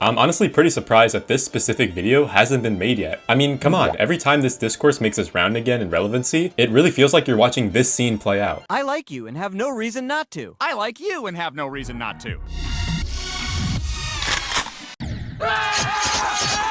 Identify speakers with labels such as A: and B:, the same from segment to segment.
A: I'm honestly pretty surprised that this specific video hasn't been made yet. I mean, come on, every time this discourse makes its round again in relevancy, it really feels like you're watching this scene play out.
B: I like you and have no reason not to.
C: I like you and have no reason not to.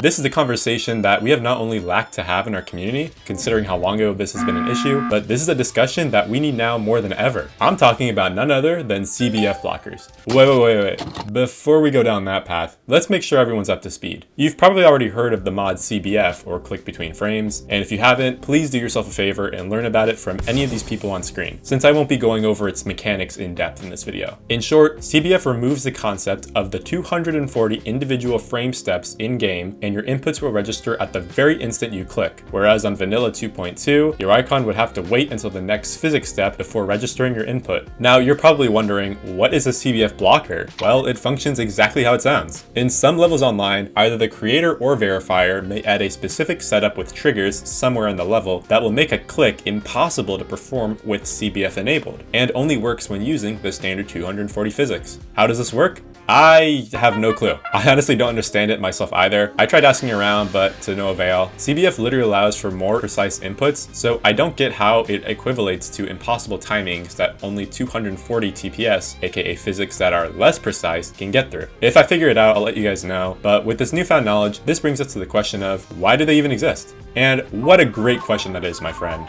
A: This is a conversation that we have not only lacked to have in our community, considering how long ago this has been an issue, but this is a discussion that we need now more than ever. I'm talking about none other than CBF blockers. Wait. Before we go down that path, let's make sure everyone's up to speed. You've probably already heard of the mod CBF, or click between frames, and if you haven't, please do yourself a favor and learn about it from any of these people on screen, since I won't be going over its mechanics in depth in this video. In short, CBF removes the concept of the 240 individual frame steps in-game, and your inputs will register at the very instant you click, whereas on Vanilla 2.2, your icon would have to wait until the next physics step before registering your input. Now, you're probably wondering, what is a CBF blocker? Well, it functions exactly how it sounds. In some levels online, either the creator or verifier may add a specific setup with triggers somewhere in the level that will make a click impossible to perform with CBF enabled, and only works when using the standard 240 physics. How does this work? I have no clue. I honestly don't understand it myself either. I tried asking around, but to no avail. CBF literally allows for more precise inputs, so I don't get how it equivalates to impossible timings that only 240 TPS, aka physics that are less precise, can get through. If I figure it out, I'll let you guys know, but with this newfound knowledge, this brings us to the question of, why do they even exist? And what a great question that is, my friend.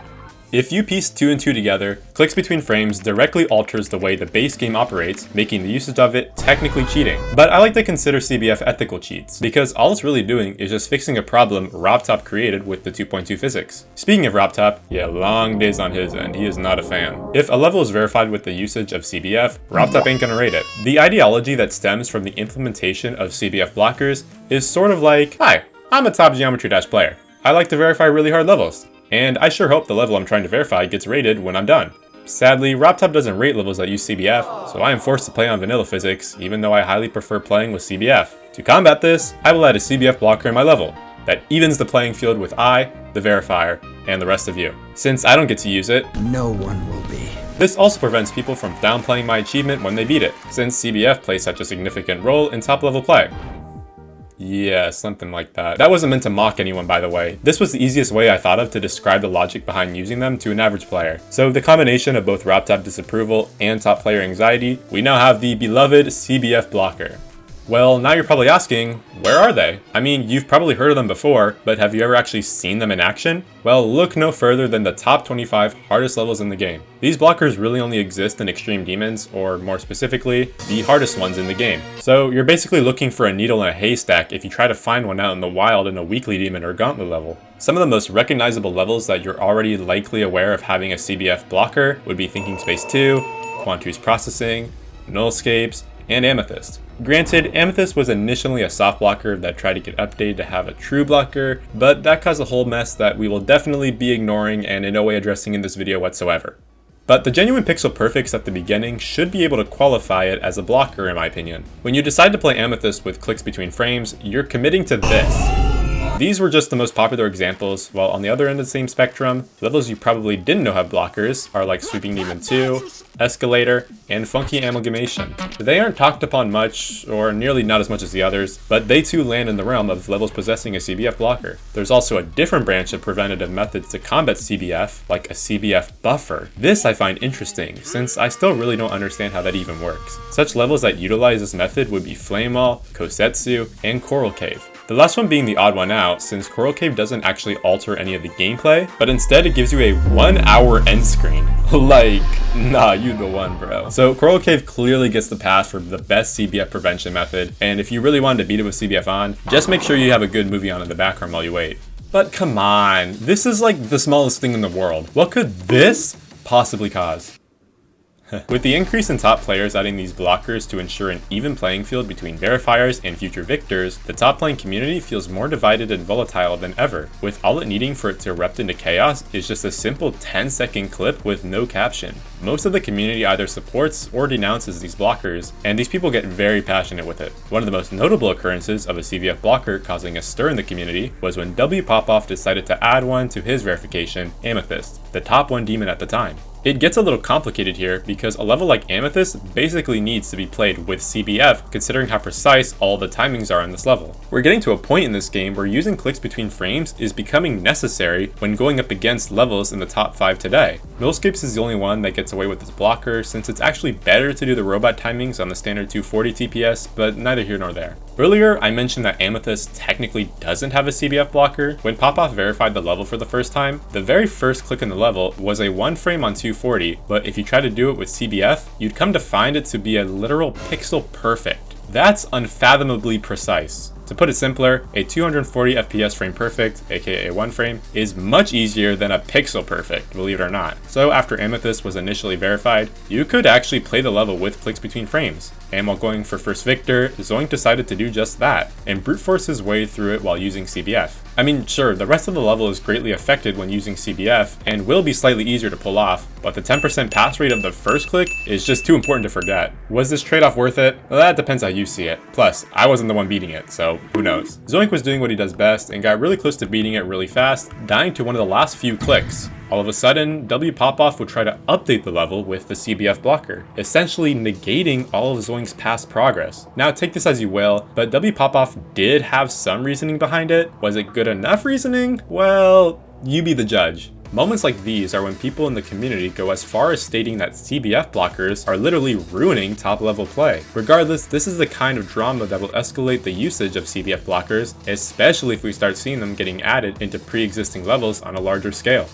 A: If you piece 2 and 2 together, clicks between frames directly alters the way the base game operates, making the usage of it technically cheating. But I like to consider CBF ethical cheats, because all it's really doing is just fixing a problem RobTop created with the 2.2 physics. Speaking of RobTop, yeah, long days on his end, he is not a fan. If a level is verified with the usage of CBF, RobTop ain't gonna rate it. The ideology that stems from the implementation of CBF blockers is sort of like, hi, I'm a top Geometry Dash player. I like to verify really hard levels, and I sure hope the level I'm trying to verify gets rated when I'm done. Sadly, RobTop doesn't rate levels that use CBF, so I am forced to play on vanilla physics, even though I highly prefer playing with CBF. To combat this, I will add a CBF blocker in my level that evens the playing field with I, the verifier, and the rest of you. Since I don't get to use it,
B: no one will be.
A: This also prevents people from downplaying my achievement when they beat it, since CBF plays such a significant role in top level play. Yeah, something like that. That wasn't meant to mock anyone, by the way. This was the easiest way I thought of to describe the logic behind using them to an average player. So the combination of both RobTop disapproval and top player anxiety, we now have the beloved CBF blocker. Well, now you're probably asking, where are they? I mean, you've probably heard of them before, but have you ever actually seen them in action? Well, look no further than the top 25 hardest levels in the game. These blockers really only exist in Extreme Demons, or more specifically, the hardest ones in the game. So you're basically looking for a needle in a haystack if you try to find one out in the wild in a weekly demon or gauntlet level. Some of the most recognizable levels that you're already likely aware of having a CBF blocker would be Thinking Space 2, Quantu's Processing, Nullscapes, and Amethyst. Granted, Amethyst was initially a soft blocker that tried to get updated to have a true blocker, but that caused a whole mess that we will definitely be ignoring and in no way addressing in this video whatsoever. But the genuine pixel perfects at the beginning should be able to qualify it as a blocker in my opinion. When you decide to play Amethyst with clicks between frames, you're committing to this. These were just the most popular examples, while on the other end of the same spectrum, levels you probably didn't know have blockers are like Sweeping Demon 2, Escalator, and Funky Amalgamation. They aren't talked upon much, or nearly not as much as the others, but they too land in the realm of levels possessing a CBF blocker. There's also a different branch of preventative methods to combat CBF, like a CBF buffer. This I find interesting, since I still really don't understand how that even works. Such levels that utilize this method would be Flamewall, Kosetsu, and Coral Cave. The last one being the odd one out, since Coral Cave doesn't actually alter any of the gameplay, but instead it gives you a 1 hour end screen. Like, nah, you the one, bro. So Coral Cave clearly gets the pass for the best CBF prevention method, and if you really wanted to beat it with CBF on, just make sure you have a good movie on in the background while you wait. But come on, this is like the smallest thing in the world. What could this possibly cause? With the increase in top players adding these blockers to ensure an even playing field between verifiers and future victors, the top playing community feels more divided and volatile than ever, with all it needing for it to erupt into chaos is just a simple 10-second clip with no caption. Most of the community either supports or denounces these blockers, and these people get very passionate with it. One of the most notable occurrences of a CBF blocker causing a stir in the community was when W Popoff decided to add one to his verification, Amethyst, the top one demon at the time. It gets a little complicated here because a level like Amethyst basically needs to be played with CBF, considering how precise all the timings are in this level. We're getting to a point in this game where using clicks between frames is becoming necessary when going up against levels in the top 5 today. Millscapes is the only one that gets away with this blocker, since it's actually better to do the robot timings on the standard 240 TPS, but neither here nor there. Earlier, I mentioned that Amethyst technically doesn't have a CBF blocker. When Popoff verified the level for the first time, the very first click in the level was a 1 frame on 240, but if you try to do it with CBF, you'd come to find it to be a literal pixel perfect. That's unfathomably precise. To put it simpler, a 240 FPS frame perfect, aka 1 frame, is much easier than a pixel perfect, believe it or not. So after Amethyst was initially verified, you could actually play the level with clicks between frames. And while going for first victor, Zoink decided to do just that, and brute force his way through it while using CBF. I mean, sure, the rest of the level is greatly affected when using CBF, and will be slightly easier to pull off, but the 10% pass rate of the first click is just too important to forget. Was this trade-off worth it? Well, that depends how you see it. Plus, I wasn't the one beating it, so who knows. Zoink was doing what he does best, and got really close to beating it really fast, dying to one of the last few clicks. All of a sudden, W Popoff would try to update the level with the CBF blocker, essentially negating all of Zoink's past progress. Now take this as you will, but W Popoff did have some reasoning behind it. Was it good enough reasoning? Well, you be the judge. Moments like these are when people in the community go as far as stating that CBF blockers are literally ruining top level play. Regardless, this is the kind of drama that will escalate the usage of CBF blockers, especially if we start seeing them getting added into pre-existing levels on a larger scale.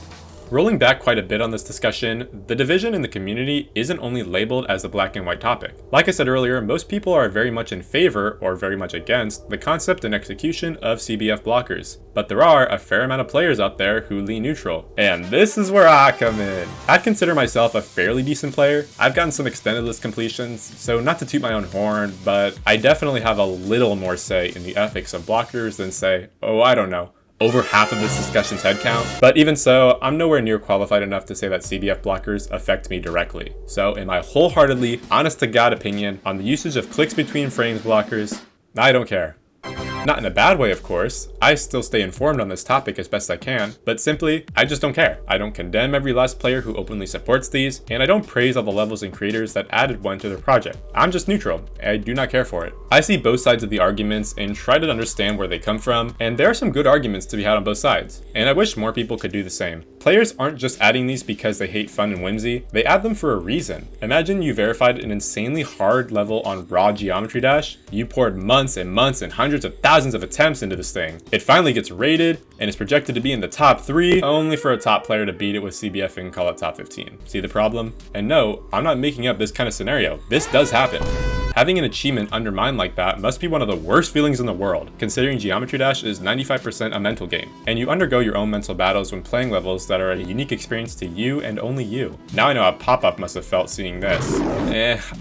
A: Rolling back quite a bit on this discussion, the division in the community isn't only labeled as a black and white topic. Like I said earlier, most people are very much in favor or very much against the concept and execution of CBF blockers. But there are a fair amount of players out there who lean neutral. And this is where I come in. I'd consider myself a fairly decent player. I've gotten some extended list completions, so not to toot my own horn, but I definitely have a little more say in the ethics of blockers than say, oh, I don't know, over half of this discussion's headcount. But even so, I'm nowhere near qualified enough to say that CBF blockers affect me directly. So in my wholeheartedly, honest to God opinion on the usage of clicks between frames blockers, I don't care. Not in a bad way, of course. I still stay informed on this topic as best I can, but simply, I just don't care. I don't condemn every last player who openly supports these, and I don't praise all the levels and creators that added one to their project. I'm just neutral. I do not care for it. I see both sides of the arguments and try to understand where they come from, and there are some good arguments to be had on both sides, and I wish more people could do the same. Players aren't just adding these because they hate fun and whimsy, they add them for a reason. Imagine you verified an insanely hard level on raw Geometry Dash. You poured months and months and hundreds of thousands of attempts into this thing. It finally gets rated and is projected to be in the top 3, only for a top player to beat it with CBF and call it top 15. See the problem? And no, I'm not making up this kind of scenario. This does happen. Having an achievement undermined like that must be one of the worst feelings in the world, considering Geometry Dash is 95% a mental game, and you undergo your own mental battles when playing levels that are a unique experience to you and only you. Now I know how Pop-Up must have felt seeing this.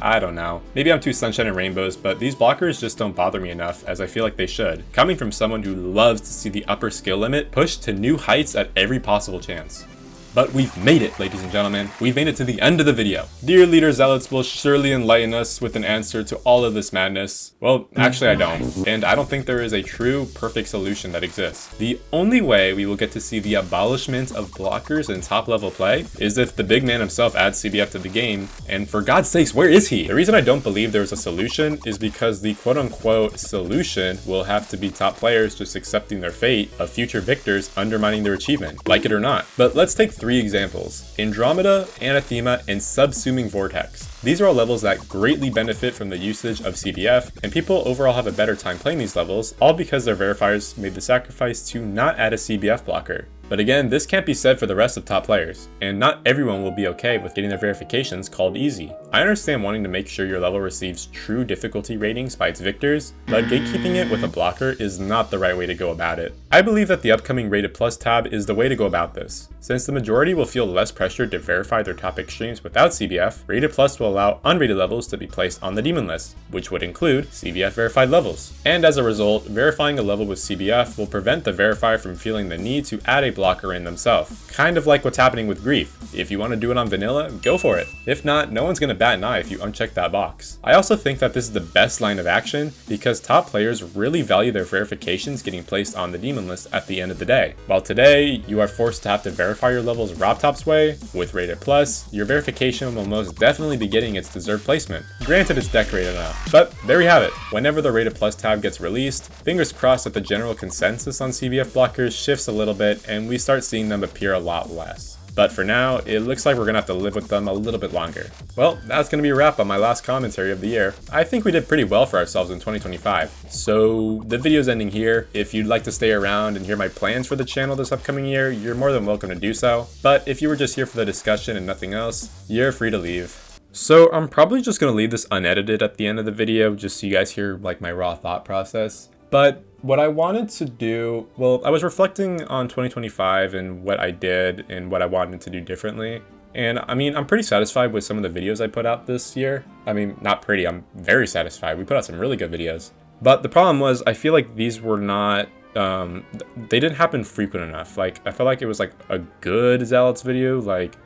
A: I don't know. Maybe I'm too sunshine and rainbows, but these blockers just don't bother me enough, as I feel like they should, coming from someone who loves to see the upper skill limit pushed to new heights at every possible chance. But we've made it, ladies and gentlemen. We've made it to the end of the video. Dear Leader Zallitz will surely enlighten us with an answer to all of this madness. Well, actually I don't. And I don't think there is a true, perfect solution that exists. The only way we will get to see the abolishment of blockers in top-level play is if the big man himself adds CBF to the game, and for God's sakes, where is he? The reason I don't believe there's a solution is because the quote-unquote solution will have to be top players just accepting their fate of future victors undermining their achievement, like it or not. But let's take 3 examples: Andromeda, Anathema, and Subsuming Vortex. These are all levels that greatly benefit from the usage of CBF, and people overall have a better time playing these levels, all because their verifiers made the sacrifice to not add a CBF blocker. But again, this can't be said for the rest of top players, and not everyone will be okay with getting their verifications called easy. I understand wanting to make sure your level receives true difficulty ratings by its victors, but gatekeeping it with a blocker is not the right way to go about it. I believe that the upcoming Rated Plus tab is the way to go about this. Since the majority will feel less pressured to verify their top extremes without CBF, Rated Plus will allow unrated levels to be placed on the demon list, which would include CBF verified levels. And as a result, verifying a level with CBF will prevent the verifier from feeling the need to add a blocker in themselves. Kind of like what's happening with Grief. If you want to do it on vanilla, go for it. If not, no one's going to bat an eye if you uncheck that box. I also think that this is the best line of action because top players really value their verifications getting placed on the demon list at the end of the day. While today, you are forced to have to verify your levels RobTop's way, with Rated Plus, your verification will most definitely be getting its deserved placement. Granted, it's decorated now, but there we have it. Whenever the Rated Plus tab gets released, fingers crossed that the general consensus on CBF blockers shifts a little bit and we start seeing them appear a lot less. But for now, it looks like we're gonna have to live with them a little bit longer. Well, that's gonna be a wrap on my last commentary of the year. I think we did pretty well for ourselves in 2025. So the video's ending here. If you'd like to stay around and hear my plans for the channel this upcoming year, you're more than welcome to do so. But if you were just here for the discussion and nothing else, you're free to leave. So I'm probably just gonna leave this unedited at the end of the video, just so you guys hear like my raw thought process. But what I wanted to do, well, I was reflecting on 2025 and what I did and what I wanted to do differently. And I mean, I'm pretty satisfied with some of the videos I put out this year. I mean, not pretty, I'm very satisfied. We put out some really good videos. But the problem was, I feel like these were not, they didn't happen frequent enough. Like, I felt like it was like a good Zallitz video, like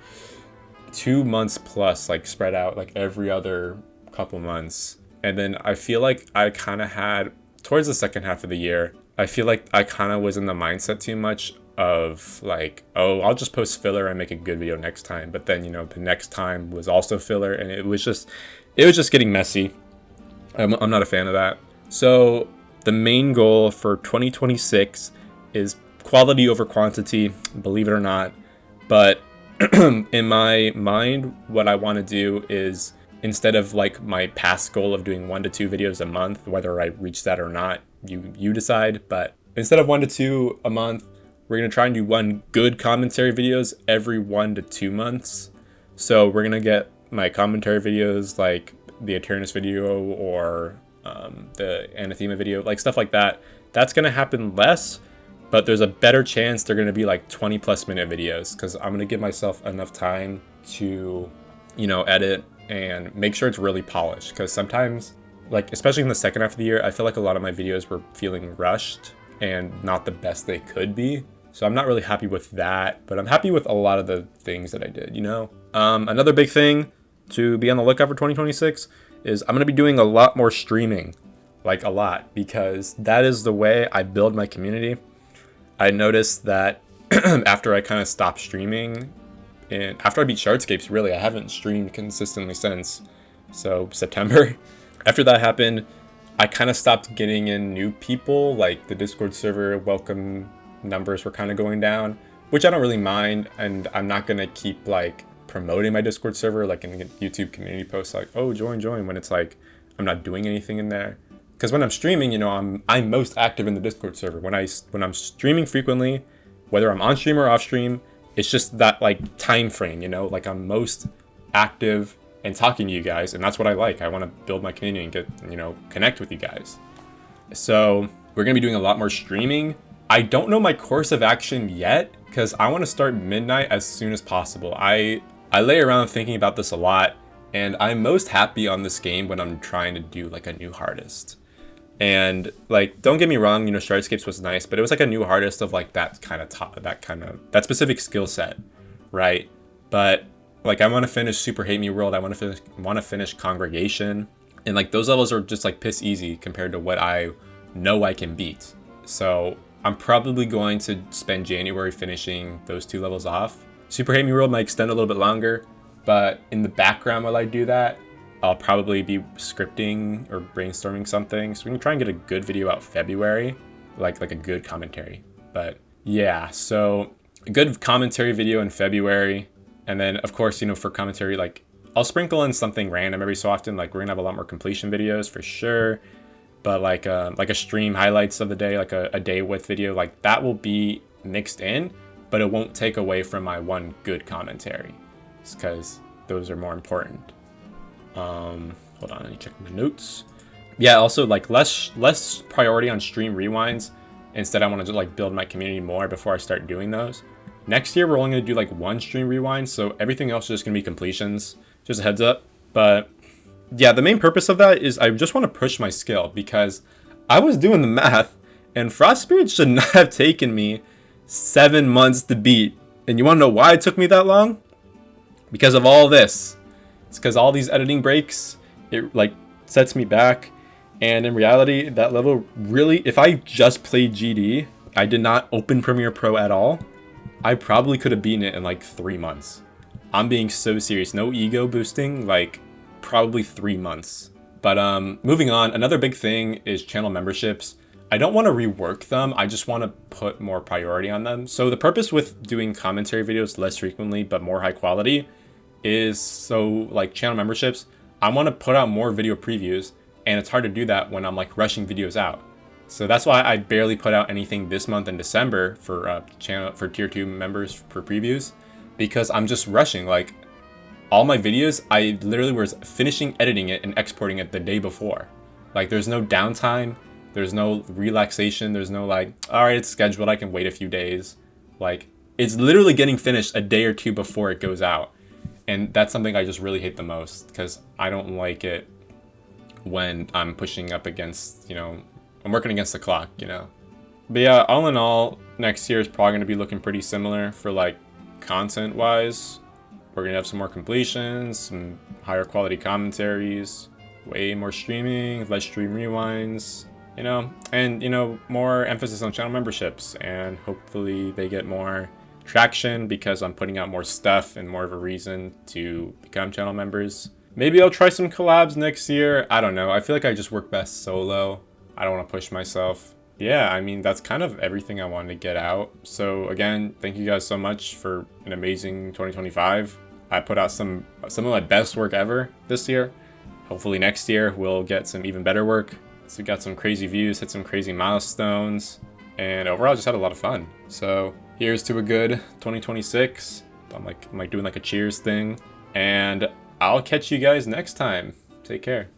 A: 2 months plus, like spread out like every other couple months. And then I feel like I kind of had, towards the second half of the year, I feel like I kind of was in the mindset too much of like, oh, I'll just post filler and make a good video next time. But then, you know, the next time was also filler and it was just getting messy. I'm not a fan of that. So the main goal for 2026 is quality over quantity, believe it or not. But in my mind, what I want to do is, instead of like my past goal of doing 1 to 2 videos a month, whether I reach that or not, you decide. But instead of 1 to 2 a month, we're going to try and do 1 good commentary videos every 1 to 2 months. So we're going to get my commentary videos like the Eternus video or the Anathema video, like stuff like that. That's going to happen less, but there's a better chance they're going to be like 20+ minute videos because I'm going to give myself enough time to, you know, edit and make sure it's really polished, because sometimes, like especially in the second half of the year, I feel like a lot of my videos were feeling rushed and not the best they could be. So I'm not really happy with that, but I'm happy with a lot of the things that I did, you know? Another big thing to be on the lookout for 2026 is I'm going to be doing a lot more streaming, like a lot, because that is the way I build my community. I noticed that after I kind of stopped streaming, and after I beat Shardscapes, really, I haven't streamed consistently since. So September. After that happened, I kind of stopped getting in new people. Like the Discord server welcome numbers were kind of going down, which I don't really mind. And I'm not going to keep like promoting my Discord server, like in YouTube community posts, like, oh, join, when it's like, I'm not doing anything in there. Because when I'm streaming, you know, I'm most active in the Discord server. When I'm streaming frequently, whether I'm on stream or off stream, it's just that like time frame, you know, like I'm most active and talking to you guys, and that's what I like. I want to build my community and get, you know, connect with you guys. So we're gonna be doing a lot more streaming. I don't know my course of action yet because I want to start midnight as soon as possible. I lay around thinking about this a lot, and I'm most happy on this game when I'm trying to do like a new hardest. And like, don't get me wrong, you know, Shardscapes was nice, but it was like a new hardest of like that that specific skill set, right? But like, I want to finish Super Hate Me World. I want to finish Congregation, and like those levels are just like piss easy compared to what I know I can beat. So I'm probably going to spend January finishing those 2 levels off. Super Hate Me World might extend a little bit longer, but in the background while I do that, I'll probably be scripting or brainstorming something. So we can try and get a good video out February, like a good commentary. But yeah, so a good commentary video in February. And then of course, you know, for commentary, like I'll sprinkle in something random every so often. Like we're gonna have a lot more completion videos for sure. But like a stream highlights of the day, like a day with video, like that will be mixed in, but it won't take away from my 1 good commentary, because those are more important. Hold on, I need to check my notes. Yeah, also like less priority on stream rewinds. Instead, I want to like build my community more before I start doing those. Next year, we're only going to do like 1 stream rewind, so everything else is just going to be completions. Just a heads up. But yeah, the main purpose of that is I just want to push my skill, because I was doing the math, and Frost Spirit should not have taken me 7 months to beat. And you want to know why it took me that long? Because of all this. It's because all these editing breaks, it like sets me back. And in reality, that level really, if I just played GD, I did not open Premiere Pro at all, I probably could have beaten it in like 3 months. I'm being so serious. No ego boosting, like probably 3 months. But moving on, another big thing is channel memberships. I don't want to rework them. I just want to put more priority on them. So the purpose with doing commentary videos less frequently, but more high quality is so like channel memberships, I want to put out more video previews, and it's hard to do that when I'm like rushing videos out. So that's why I barely put out anything this month in December for tier 2 members for previews, because I'm just rushing. Like all my videos, I literally was finishing editing it and exporting it the day before. Like there's no downtime, there's no relaxation, there's no like, all right, it's scheduled, I can wait a few days. Like it's literally getting finished a day or two before it goes out. And that's something I just really hate the most, because I don't like it when I'm pushing up against, you know, I'm working against the clock, you know. But yeah, all in all, next year is probably going to be looking pretty similar for like content wise. We're going to have some more completions, some higher quality commentaries, way more streaming, less stream rewinds, you know, and, you know, more emphasis on channel memberships, and hopefully they get more traction because I'm putting out more stuff and more of a reason to become channel members. Maybe I'll try some collabs next year. I don't know. I feel like I just work best solo. I don't want to push myself. Yeah, I mean, that's kind of everything I wanted to get out. So again, thank you guys so much for an amazing 2025. I put out some of my best work ever this year. Hopefully next year we'll get some even better work. So we got some crazy views, hit some crazy milestones, and overall just had a lot of fun. So here's to a good 2026. I'm like doing like a cheers thing, and I'll catch you guys next time. Take care.